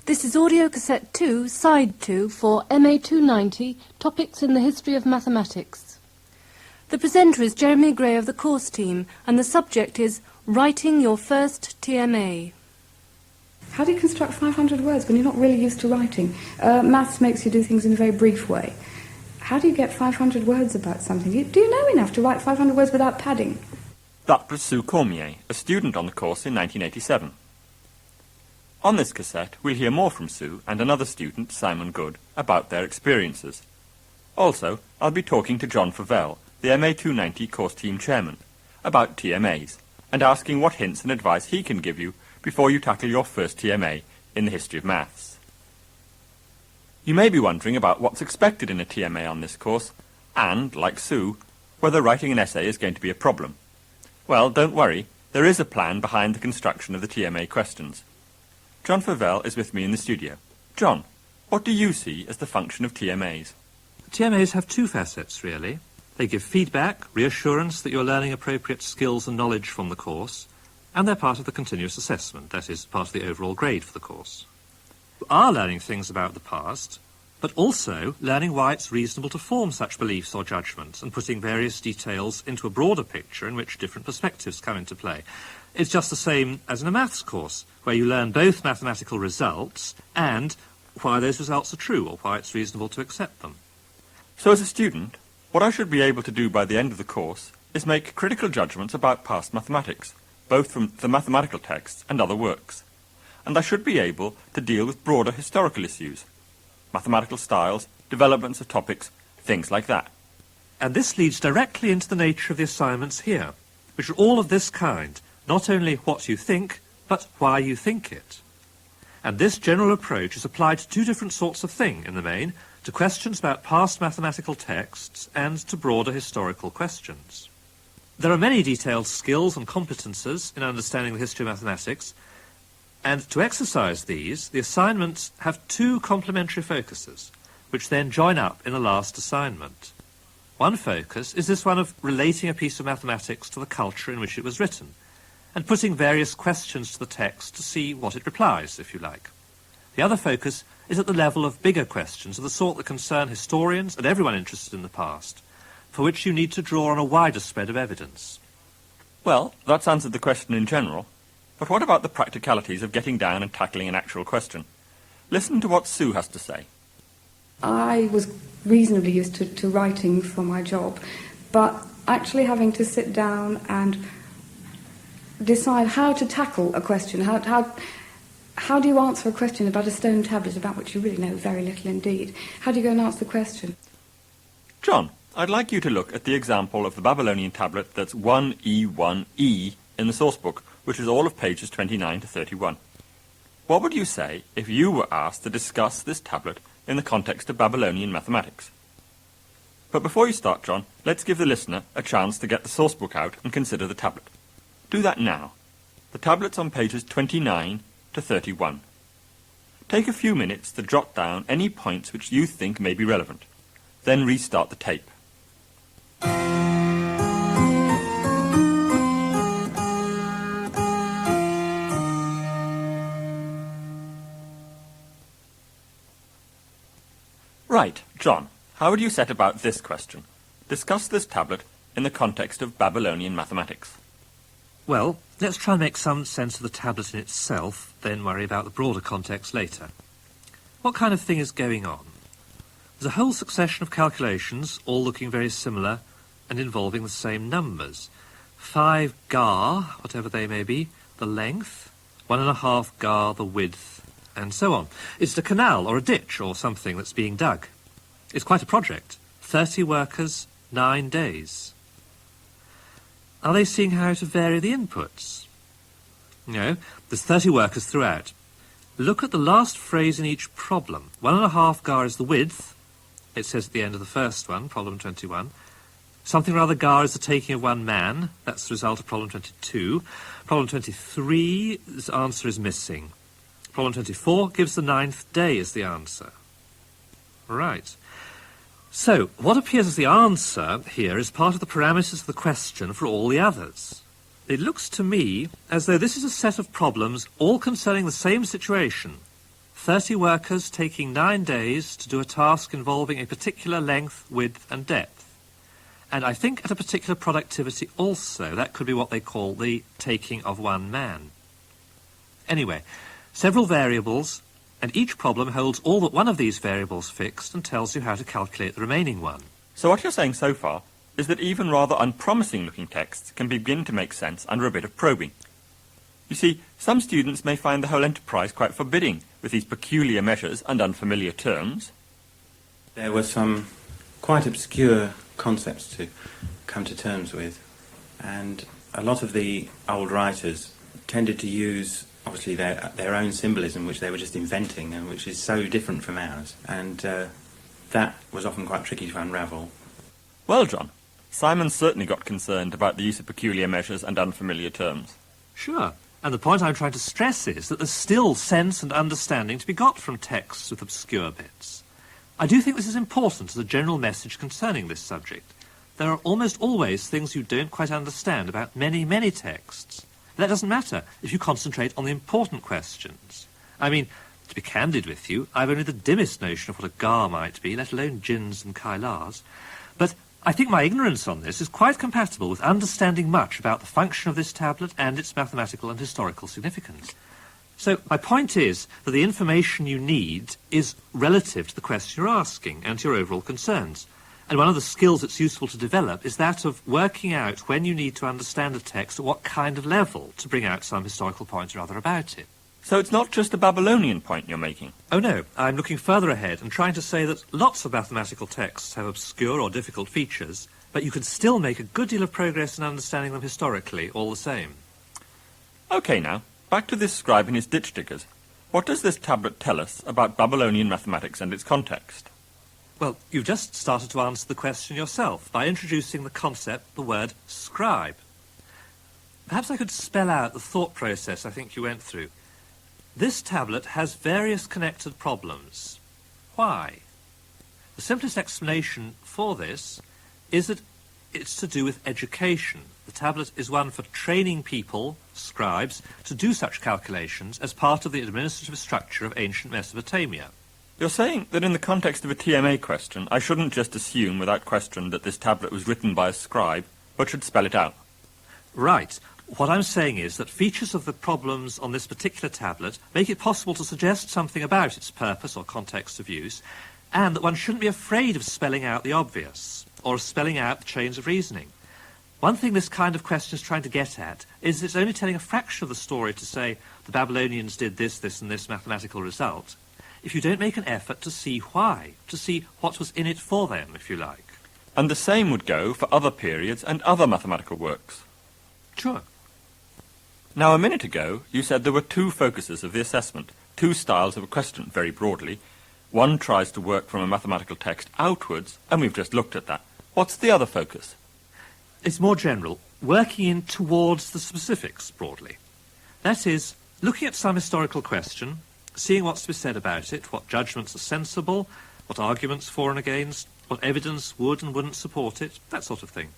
This is audio cassette 2, side 2 for MA 290, Topics in the History of Mathematics. The presenter is Jeremy Gray of the course team, and the subject is Writing Your First TMA. How do you construct 500 words when you're not really used to writing? Maths makes you do things in a very brief way. How do you get 500 words about something? Do you know enough to write 500 words without padding? That was Sue Cormier, a student on the course in 1987. On this cassette, we'll hear more from Sue and another student, Simon Good, about their experiences. Also, I'll be talking to John Favell, the MA 290 course team chairman, about TMAs, and asking what hints and advice he can give you before you tackle your first TMA in the history of maths. You may be wondering about what's expected in a TMA on this course, and, like Sue, whether writing an essay is going to be a problem. Well, don't worry, there is a plan behind the construction of the TMA questions. John Favell is with me in the studio. John, what do you see as the function of TMAs? TMAs have two facets, really. They give feedback, reassurance that you're learning appropriate skills and knowledge from the course, and they're part of the continuous assessment, that is, part of the overall grade for the course. You are learning things about the past, but also learning why it's reasonable to form such beliefs or judgments and putting various details into a broader picture in which different perspectives come into play. It's just the same as in a maths course, where you learn both mathematical results and why those results are true or why it's reasonable to accept them. So as a student, what I should be able to do by the end of the course is make critical judgments about past mathematics, both from the mathematical texts and other works. And I should be able to deal with broader historical issues, mathematical styles, developments of topics, things like that. And this leads directly into the nature of the assignments here, which are all of this kind. Not only what you think, but why you think it. And this general approach is applied to two different sorts of thing, in the main, to questions about past mathematical texts and to broader historical questions. There are many detailed skills and competences in understanding the history of mathematics, and to exercise these, the assignments have two complementary focuses, which then join up in a last assignment. One focus is this one of relating a piece of mathematics to the culture in which it was written, and putting various questions to the text to see what it replies, if you like. The other focus is at the level of bigger questions of the sort that concern historians and everyone interested in the past, for which you need to draw on a wider spread of evidence. Well, that's answered the question in general, but what about the practicalities of getting down and tackling an actual question? Listen to what Sue has to say. I was reasonably used to writing for my job, but actually having to sit down and decide how to tackle a question. How do you answer a question about a stone tablet about which you really know very little indeed? How do you go and answer the question? John, I'd like you to look at the example of the Babylonian tablet that's 1E1E in the source book, which is all of pages 29 to 31. What would you say if you were asked to discuss this tablet in the context of Babylonian mathematics? But before you start, John, let's give the listener a chance to get the source book out and consider the tablet. Do that now. The tablet's on pages 29 to 31. Take a few minutes to jot down any points which you think may be relevant. Then restart the tape. Right, John, how would you set about this question? Discuss this tablet in the context of Babylonian mathematics. Well, let's try and make some sense of the tablet in itself, then worry about the broader context later. What kind of thing is going on? There's a whole succession of calculations, all looking very similar and involving the same numbers. 5 gar, whatever they may be, the length, 1.5 gar, the width, and so on. It's a canal or a ditch or something that's being dug. It's quite a project. 30 workers, 9 days. Are they seeing how to vary the inputs? No, there's 30 workers throughout. Look at the last phrase in each problem. 1.5 gar is the width. It says at the end of the first one, problem 21. Something rather gar is the taking of one man. That's the result of problem 22. Problem 23, this answer is missing. Problem 24 gives the 9th day as the answer. Right. So, what appears as the answer here is part of the parameters of the question for all the others. It looks to me as though this is a set of problems all concerning the same situation. 30 workers taking 9 days to do a task involving a particular length, width and depth. And I think at a particular productivity also, that could be what they call the taking of one man. Anyway, several variables, and each problem holds all but one of these variables fixed and tells you how to calculate the remaining one. So what you're saying so far is that even rather unpromising-looking texts can begin to make sense under a bit of probing. You see, some students may find the whole enterprise quite forbidding, with these peculiar measures and unfamiliar terms. There were some quite obscure concepts to come to terms with, and a lot of the old writers tended to use, obviously, their own symbolism, which they were just inventing, and which is so different from ours, and that was often quite tricky to unravel. Well, John, Simon certainly got concerned about the use of peculiar measures and unfamiliar terms. Sure. And the point I'm trying to stress is that there's still sense and understanding to be got from texts with obscure bits. I do think this is important as a general message concerning this subject. There are almost always things you don't quite understand about many, many texts. That doesn't matter if you concentrate on the important questions. I mean, to be candid with you, I've only the dimmest notion of what a gar might be, let alone jins and kailars. But I think my ignorance on this is quite compatible with understanding much about the function of this tablet and its mathematical and historical significance. So my point is that the information you need is relative to the question you're asking and to your overall concerns. And one of the skills it's useful to develop is that of working out when you need to understand a text at what kind of level to bring out some historical point or other about it. So it's not just a Babylonian point you're making? Oh no, I'm looking further ahead and trying to say that lots of mathematical texts have obscure or difficult features, but you can still make a good deal of progress in understanding them historically all the same. OK now, back to this scribe and his ditch diggers. What does this tablet tell us about Babylonian mathematics and its context? Well, you've just started to answer the question yourself by introducing the concept, the word scribe. Perhaps I could spell out the thought process I think you went through. This tablet has various connected problems. Why? The simplest explanation for this is that it's to do with education. The tablet is one for training people, scribes, to do such calculations as part of the administrative structure of ancient Mesopotamia. You're saying that in the context of a TMA question, I shouldn't just assume without question that this tablet was written by a scribe, but should spell it out. Right. What I'm saying is that features of the problems on this particular tablet make it possible to suggest something about its purpose or context of use, and that one shouldn't be afraid of spelling out the obvious, or of spelling out the chains of reasoning. One thing this kind of question is trying to get at is it's only telling a fraction of the story to say the Babylonians did this, this and this mathematical result, if you don't make an effort to see why, to see what was in it for them, if you like. And the same would go for other periods and other mathematical works. Sure. Now, a minute ago, you said there were two focuses of the assessment, two styles of a question, very broadly. One tries to work from a mathematical text outwards, and we've just looked at that. What's the other focus? It's more general, working in towards the specifics, broadly. That is, looking at some historical question, seeing what's to be said about it, what judgments are sensible, what arguments for and against, what evidence would and wouldn't support it, that sort of thing.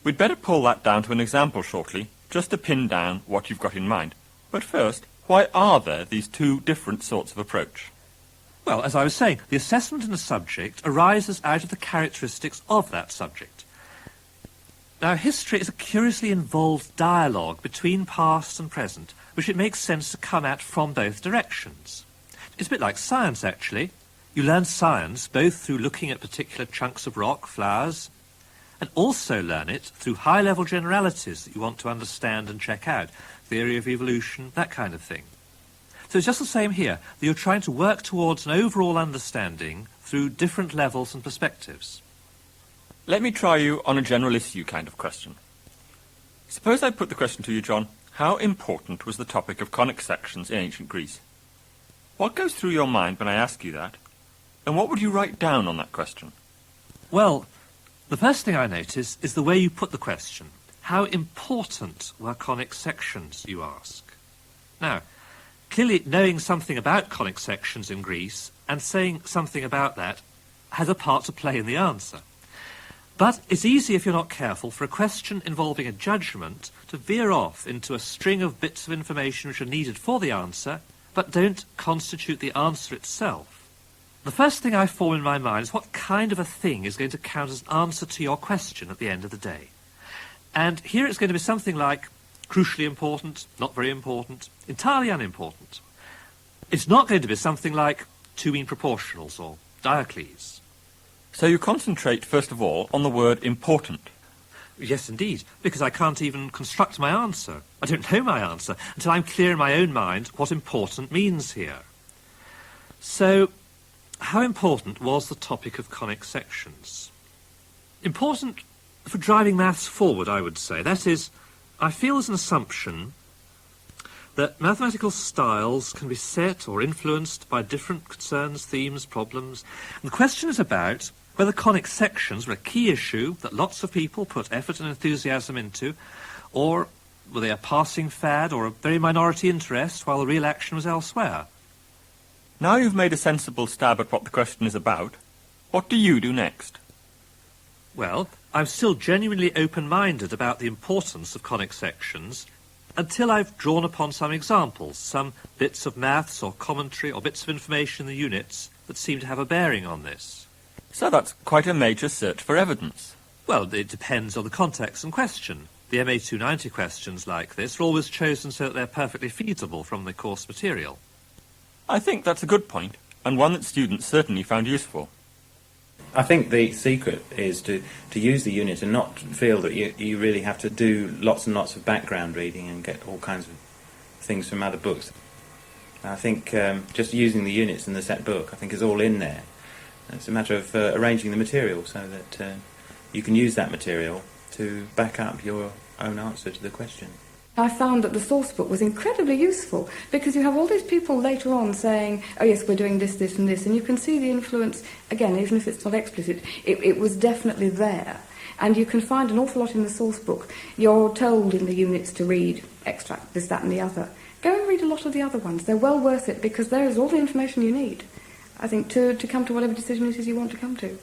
We'd better pull that down to an example shortly, just to pin down what you've got in mind. But first, why are there these two different sorts of approach? Well, as I was saying, the assessment in a subject arises out of the characteristics of that subject. Now, history is a curiously involved dialogue between past and present, which it makes sense to come at from both directions. It's a bit like science, actually. You learn science both through looking at particular chunks of rock, flowers, and also learn it through high-level generalities that you want to understand and check out, theory of evolution, that kind of thing. So it's just the same here, that you're trying to work towards an overall understanding through different levels and perspectives. Let me try you on a general issue kind of question. Suppose I put the question to you, John, how important was the topic of conic sections in ancient Greece? What goes through your mind when I ask you that? And what would you write down on that question? Well, the first thing I notice is the way you put the question. How important were conic sections, you ask? Now, clearly knowing something about conic sections in Greece and saying something about that has a part to play in the answer. But it's easy, if you're not careful, for a question involving a judgment to veer off into a string of bits of information which are needed for the answer, but don't constitute the answer itself. The first thing I form in my mind is what kind of a thing is going to count as an answer to your question at the end of the day. And here it's going to be something like crucially important, not very important, entirely unimportant. It's not going to be something like two mean proportionals or Diocles. So you concentrate, first of all, on the word important. Yes, indeed, because I can't even construct my answer. I don't know my answer until I'm clear in my own mind what important means here. So, how important was the topic of conic sections? Important for driving maths forward, I would say. That is, I feel there's an assumption that mathematical styles can be set or influenced by different concerns, themes, problems. And the question is about whether conic sections were a key issue that lots of people put effort and enthusiasm into, or were they a passing fad or a very minority interest while the real action was elsewhere? Now you've made a sensible stab at what the question is about, what do you do next? Well, I'm still genuinely open-minded about the importance of conic sections until I've drawn upon some examples, some bits of maths or commentary or bits of information in the units that seem to have a bearing on this. So that's quite a major search for evidence. Well, it depends on the context and question. The MA 290 questions like this are always chosen so that they're perfectly feasible from the course material. I think that's a good point, and one that students certainly found useful. I think the secret is to use the unit and not feel that you really have to do lots and lots of background reading and get all kinds of things from other books. I think just using the units in the set book, I think, is all in there. It's a matter of arranging the material so that you can use that material to back up your own answer to the question. I found that the source book was incredibly useful because you have all these people later on saying, oh yes, we're doing this, this and this, and you can see the influence, again, even if it's not explicit, it was definitely there. And you can find an awful lot in the source book. You're told in the units to read extract, this, that and the other. Go and read a lot of the other ones. They're well worth it because there is all the information you need, I think, to come to whatever decision it is you want to come to.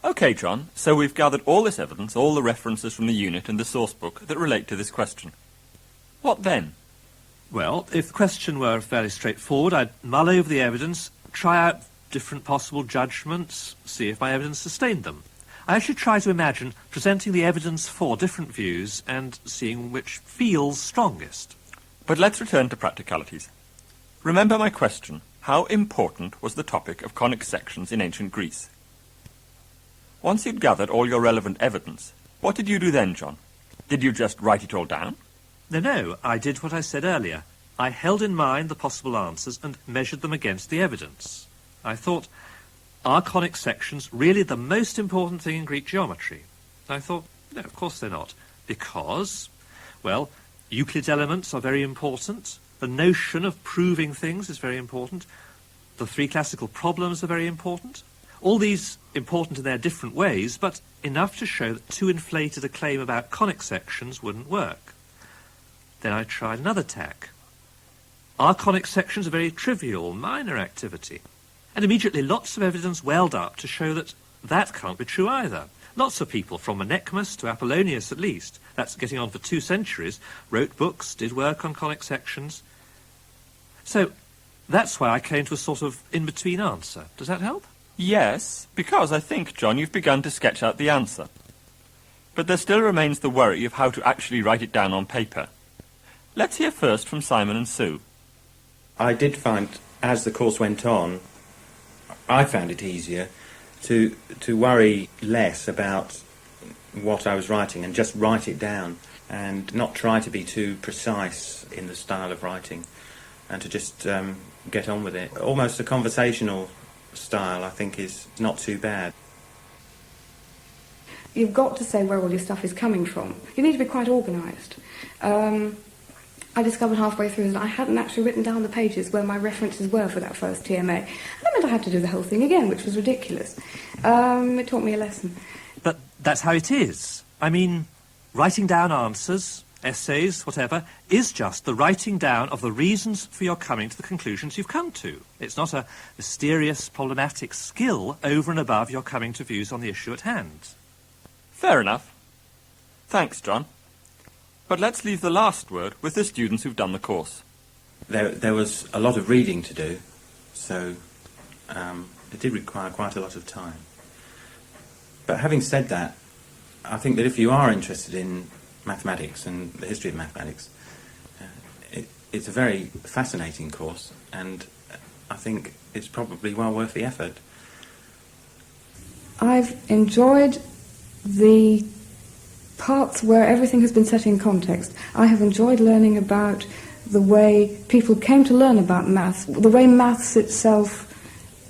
OK, John, so we've gathered all this evidence, all the references from the unit and the source book that relate to this question. What then? Well, if the question were fairly straightforward, I'd mull over the evidence, try out different possible judgments, see if my evidence sustained them. I should try to imagine presenting the evidence for different views and seeing which feels strongest. But let's return to practicalities. Remember my question, how important was the topic of conic sections in ancient Greece? Once you'd gathered all your relevant evidence, what did you do then, John? Did you just write it all down? No, I did what I said earlier. I held in mind the possible answers and measured them against the evidence. I thought, are conic sections really the most important thing in Greek geometry? I thought, no, of course they're not. Because, well, Euclid's elements are very important. The notion of proving things is very important. The three classical problems are very important. All these important in their different ways, but enough to show that too inflated a claim about conic sections wouldn't work. Then I tried another tack. Are conic sections a very trivial, minor activity? And immediately lots of evidence welled up to show that that can't be true either. Lots of people, from Menaechmus to Apollonius at least, that's getting on for 2 centuries, wrote books, did work on conic sections. So that's why I came to a sort of in-between answer. Does that help? Yes, because I think, John, you've begun to sketch out the answer. But there still remains the worry of how to actually write it down on paper. Let's hear first from Simon and Sue. I did find, as the course went on, I found it easier to worry less about what I was writing and just write it down and not try to be too precise in the style of writing and to just get on with it. Almost a conversational style, I think, is not too bad. You've got to say where all your stuff is coming from. You need to be quite organised. I discovered halfway through that I hadn't actually written down the pages where my references were for that first TMA. That meant I had to do the whole thing again, which was ridiculous. It taught me a lesson. But that's how it is. I mean, writing down answers, essays, whatever, is just the writing down of the reasons for your coming to the conclusions you've come to. It's not a mysterious, problematic skill over and above your coming to views on the issue at hand. Fair enough. Thanks, John. But let's leave the last word with the students who've done the course. there was a lot of reading to do, so it did require quite a lot of time. But having said that, I think that if you are interested in mathematics and the history of mathematics, it's a very fascinating course, and I think it's probably well worth the effort. I've enjoyed the parts where everything has been set in context. I have enjoyed learning about the way people came to learn about maths, the way maths itself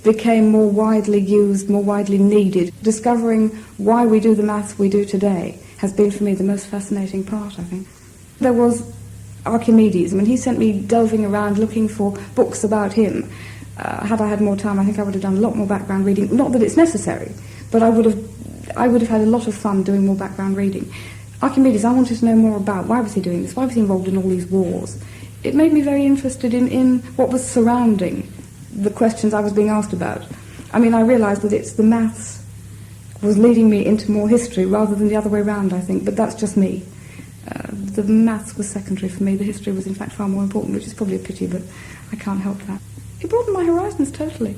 became more widely used, more widely needed. Discovering why we do the maths we do today has been for me the most fascinating part, I think. There was Archimedes. I mean, he sent me delving around looking for books about him. Had I had more time, I think I would have done a lot more background reading. Not that it's necessary, but I would have had a lot of fun doing more background reading. Archimedes, I wanted to know more about why was he doing this, why was he involved in all these wars. It made me very interested in what was surrounding the questions I was being asked about. I mean, I realised that it's the maths was leading me into more history rather than the other way around, I think, but that's just me. The maths was secondary for me. The history was, in fact, far more important, which is probably a pity, but I can't help that. It broadened my horizons totally.